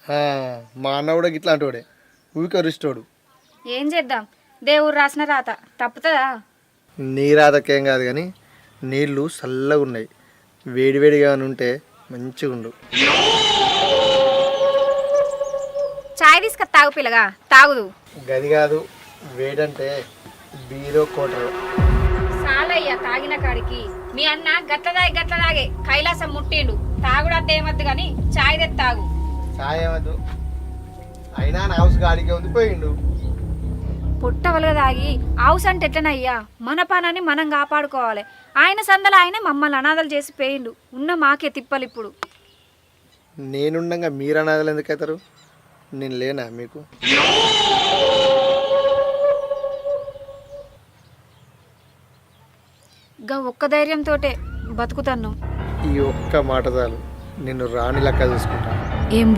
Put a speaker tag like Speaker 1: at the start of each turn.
Speaker 1: ఆ, మా అన్న కూడా ఇట్లాంటి వాడే ఊకరిష్టోడు.
Speaker 2: ఏం చేద్దాం, దేవుడు రాసిన రాత తప్పుతుందా?
Speaker 1: నీ రాధకేం కాదు కానీ నీళ్ళు చల్లగా ఉన్నాయి, వేడివేడిగా ఉంటే మంచిగా ఉండు.
Speaker 2: చాయ్ తీసుక తాగు పిల్లగా, తాగుదు.
Speaker 1: గది కాదు, వేడంటే బీరో కోటరు.
Speaker 2: సాలయ్య తాగిన కాడికి. మీ అన్న గట్లదాగే కైలాసం ముట్టిండు. తాగుడు అద్దేమద్దు గాని చాయ్ తె తాగు.
Speaker 1: సాయమద్దు, అయినా నా హౌస్ గాడికే ఉంది పోయిండు.
Speaker 2: పుట్టవలుగా తాగి హౌస్ అంటే ఎట్లనయ్యా? మన పనాన్ని మనం కాపాడుకోవాలి. ఆయన సందలు ఆయనే మమ్మల్ని అనాథలు చేసి పోయిండు. ఉన్న మాకే తిప్పలు ఇప్పుడు.
Speaker 1: నేనుండగా మీరు అనాథలు ఎందుకు అవుతారు? నేను లేనా మీకు?
Speaker 2: గా ఒక్క ధైర్యంతోటే బతుకుతాను.
Speaker 1: ఈ ఒక్క మాట చాలు, నిన్ను రాణి లెక్క చూసుకుంటా.
Speaker 2: ఏం